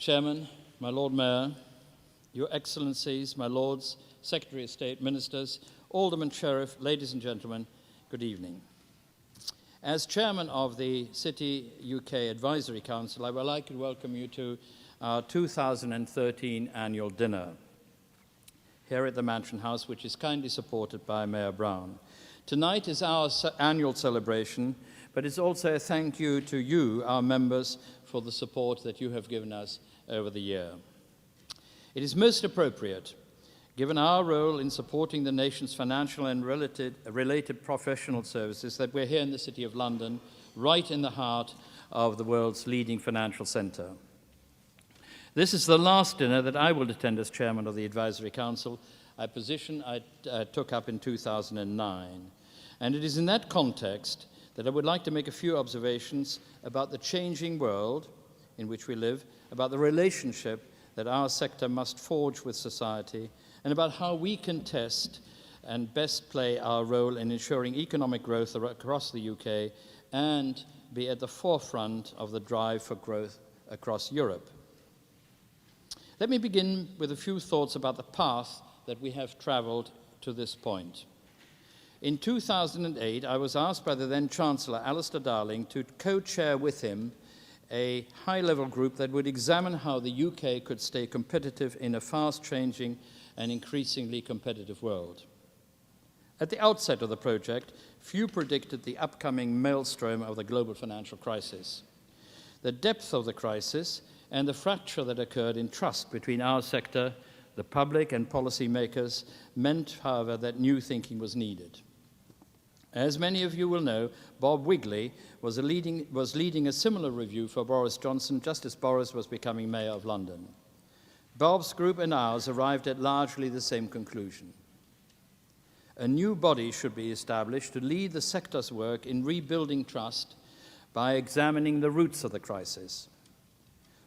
Chairman, my Lord Mayor, Your Excellencies, my Lords, Secretary of State, Ministers, Alderman Sheriff, ladies and gentlemen, good evening. As Chairman of the City UK Advisory Council, I would like to welcome you to our 2013 Annual Dinner here at the Mansion House, which is kindly supported by Mayor Brown. Tonight is our annual celebration, but it's also a thank you to you, our members, for the support that you have given us over the year. It is most appropriate, given our role in supporting the nation's financial and related professional services, that we're here in the City of London, right in the heart of the world's leading financial centre. This is the last dinner that I will attend as Chairman of the Advisory Council, a position I took up in 2009. And it is in that context that I would like to make a few observations about the changing world in which we live, about the relationship that our sector must forge with society, and about how we can test and best play our role in ensuring economic growth across the UK and be at the forefront of the drive for growth across Europe. Let me begin with a few thoughts about the path that we have travelled to this point. In 2008, I was asked by the then Chancellor, Alistair Darling, to co-chair with him a high-level group that would examine how the UK could stay competitive in a fast-changing and increasingly competitive world. At the outset of the project, few predicted the upcoming maelstrom of the global financial crisis. The depth of the crisis and the fracture that occurred in trust between our sector, the public and policymakers meant, however, that new thinking was needed. As many of you will know, Bob Wigley was leading a similar review for Boris Johnson just as Boris was becoming Mayor of London. Bob's group and ours arrived at largely the same conclusion. A new body should be established to lead the sector's work in rebuilding trust by examining the roots of the crisis.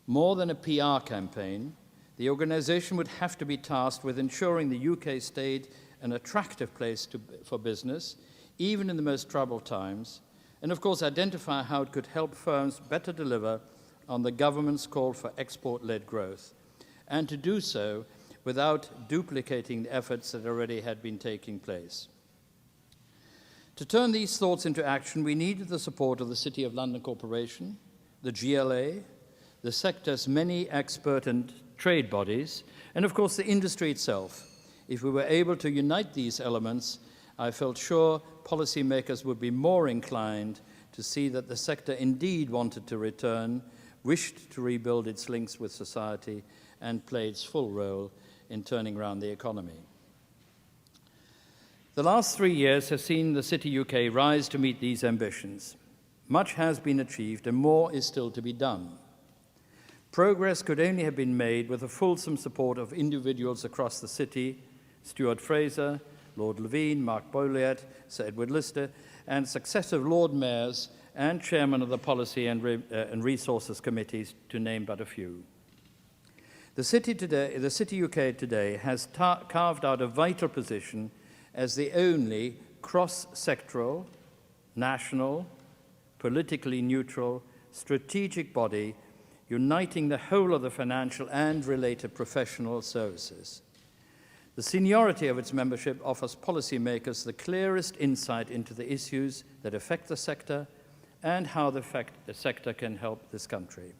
More than a PR campaign, the organisation would have to be tasked with ensuring the UK stayed an attractive place for business, even in the most troubled times, and of course identify how it could help firms better deliver on the government's call for export-led growth, and to do so without duplicating the efforts that already had been taking place. To turn these thoughts into action, we needed the support of the City of London Corporation, the GLA, the sector's many expert and trade bodies, and of course the industry itself. If we were able to unite these elements, I felt sure policymakers would be more inclined to see that the sector indeed wanted to return, wished to rebuild its links with society, and play its full role in turning around the economy. The last 3 years have seen the City UK rise to meet these ambitions. Much has been achieved and more is still to be done. Progress could only have been made with the fulsome support of individuals across the city, Stuart Fraser, Lord Levine, Mark Bolyett, Sir Edward Lister, and successive Lord Mayors and Chairman of the Policy and Resources Committees, to name but a few. The City UK today has carved out a vital position as the only cross-sectoral, national, politically neutral, strategic body uniting the whole of the financial and related professional services. The seniority of its membership offers policymakers the clearest insight into the issues that affect the sector and how the sector can help this country.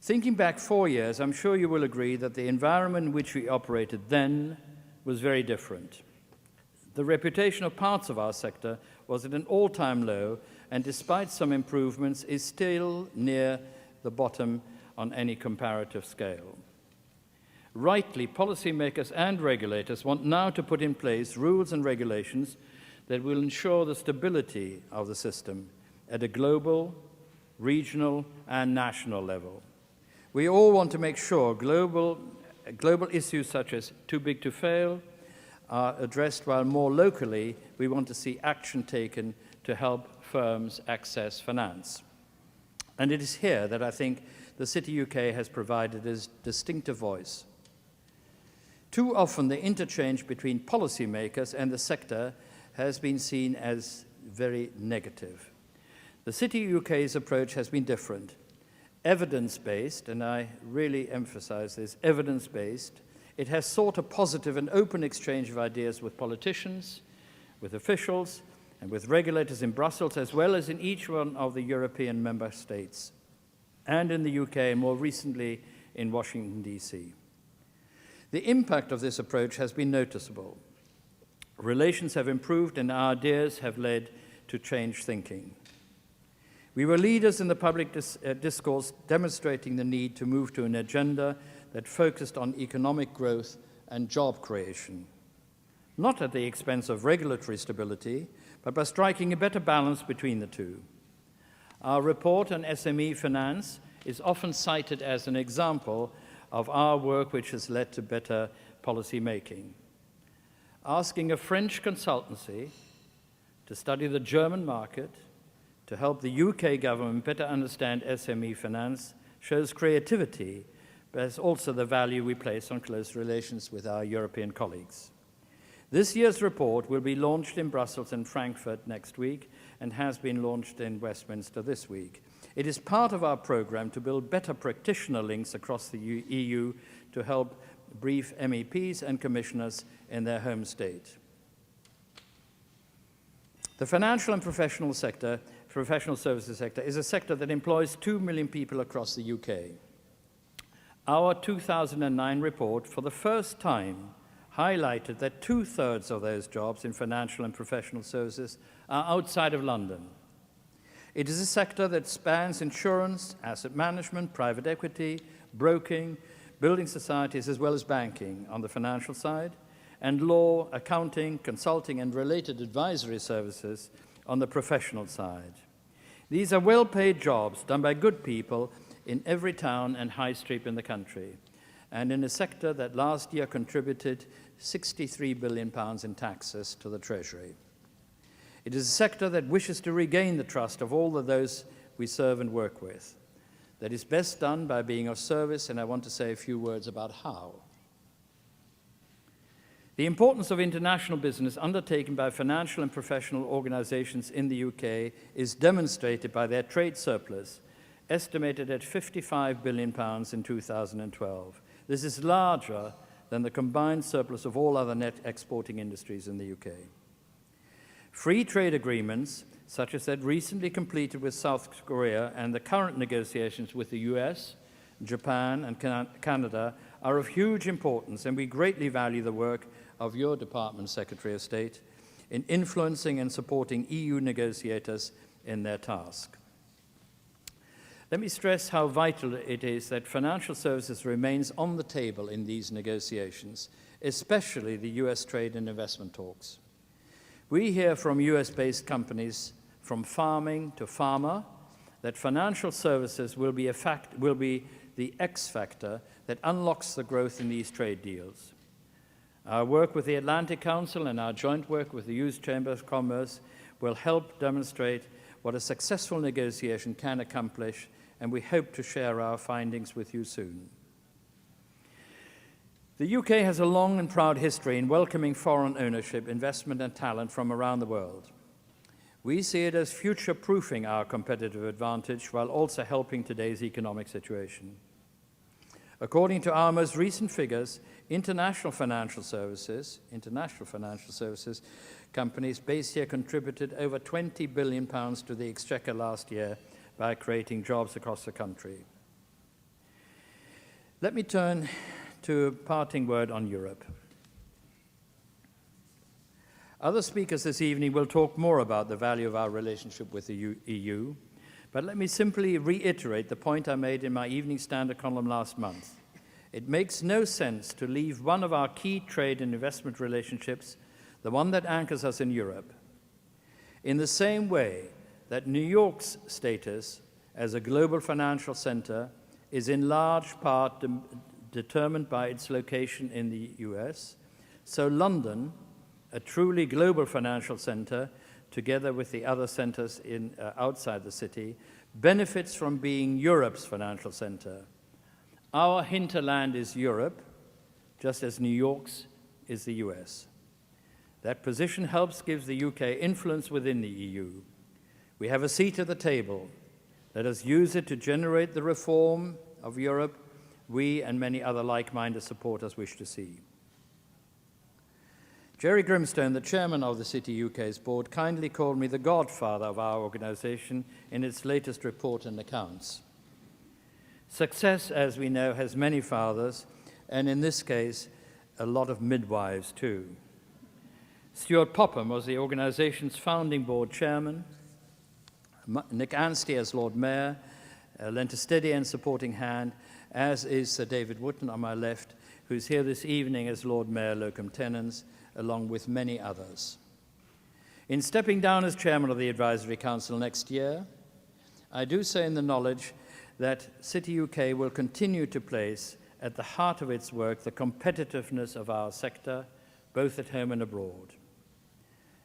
Thinking back 4 years, I'm sure you will agree that the environment in which we operated then was very different. The reputation of parts of our sector was at an all-time low, and despite some improvements, is still near the bottom on any comparative scale. Rightly, policymakers and regulators want now to put in place rules and regulations that will ensure the stability of the system at a global, regional, and national level. We all want to make sure global issues such as too big to fail are addressed, while more locally we want to see action taken to help firms access finance. And it is here that I think the City UK has provided a distinctive voice. Too often the interchange between policymakers and the sector has been seen as very negative. The City UK's approach has been different. evidence-based, and I really emphasize this, evidence-based. It has sought a positive and open exchange of ideas with politicians, with officials, and with regulators in Brussels, as well as in each one of the European member states, and in the UK, and more recently in Washington, D.C. The impact of this approach has been noticeable. Relations have improved and our ideas have led to changed thinking. We were leaders in the public discourse, demonstrating the need to move to an agenda that focused on economic growth and job creation, not at the expense of regulatory stability, but by striking a better balance between the two. Our report on SME finance is often cited as an example of our work which has led to better policy making. Asking a French consultancy to study the German market to help the UK government better understand SME finance shows creativity, but it's also the value we place on close relations with our European colleagues. This year's report will be launched in Brussels and Frankfurt next week and has been launched in Westminster this week. It is part of our program to build better practitioner links across the EU to help brief MEPs and commissioners in their home state. The financial and professional services sector is a sector that employs 2 million people across the UK. Our 2009 report, for the first time, highlighted that 2/3 of those jobs in financial and professional services are outside of London. It is a sector that spans insurance, asset management, private equity, broking, building societies, as well as banking on the financial side, and law, accounting, consulting, and related advisory services on the professional side. These are well-paid jobs done by good people in every town and high street in the country, and in a sector that last year contributed £63 billion in taxes to the Treasury. It is a sector that wishes to regain the trust of all of those we serve and work with. That is best done by being of service, and I want to say a few words about how. The importance of international business undertaken by financial and professional organizations in the UK is demonstrated by their trade surplus, estimated at £55 billion in 2012. This is larger than the combined surplus of all other net exporting industries in the UK. Free trade agreements, such as that recently completed with South Korea and the current negotiations with the US, Japan, and Canada, are of huge importance, and we greatly value the work of your Department, Secretary of State, in influencing and supporting EU negotiators in their task. Let me stress how vital it is that financial services remains on the table in these negotiations, especially the US trade and investment talks. We hear from US-based companies, from farming to pharma, that financial services will be the X factor that unlocks the growth in these trade deals. Our work with the Atlantic Council and our joint work with the US Chamber of Commerce will help demonstrate what a successful negotiation can accomplish, and we hope to share our findings with you soon. The UK has a long and proud history in welcoming foreign ownership, investment, and talent from around the world. We see it as future-proofing our competitive advantage while also helping today's economic situation. According to our most recent figures, international financial services companies based here contributed over £20 billion to the exchequer last year by creating jobs across the country. Let me turn to a parting word on Europe. Other speakers this evening will talk more about the value of our relationship with the EU, but let me simply reiterate the point I made in my Evening Standard column last month. It makes no sense to leave one of our key trade and investment relationships, the one that anchors us in Europe, in the same way that New York's status as a global financial center is in large part determined by its location in the US, so London, a truly global financial center, together with the other centers outside the city, benefits from being Europe's financial center. Our hinterland is Europe, just as New York's is the US. That position helps give the UK influence within the EU. We have a seat at the table. Let us use it to generate the reform of Europe we and many other like-minded supporters wish to see. Jerry Grimstone, the chairman of the City UK's board, kindly called me the godfather of our organisation in its latest report and accounts. Success, as we know, has many fathers, and in this case, a lot of midwives too. Stuart Popham was the organisation's founding board chairman. Nick Anstey as Lord Mayor lent a steady and supporting hand, as is Sir David Wootton on my left, who's here this evening as Lord Mayor Locum Tenens, along with many others. In stepping down as chairman of the Advisory Council next year, I do so in the knowledge that City UK will continue to place at the heart of its work the competitiveness of our sector, both at home and abroad.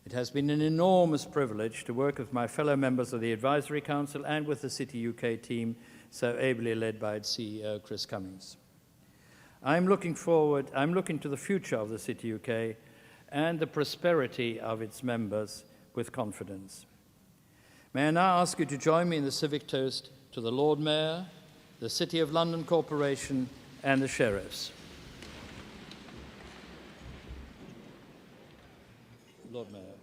It has been an enormous privilege to work with my fellow members of the Advisory Council and with the City UK team, so ably led by its CEO, Chris Cummings. I'm looking to the future of the City UK and the prosperity of its members with confidence. May I now ask you to join me in the civic toast to the Lord Mayor, the City of London Corporation, and the Sheriffs. Lord Mayor.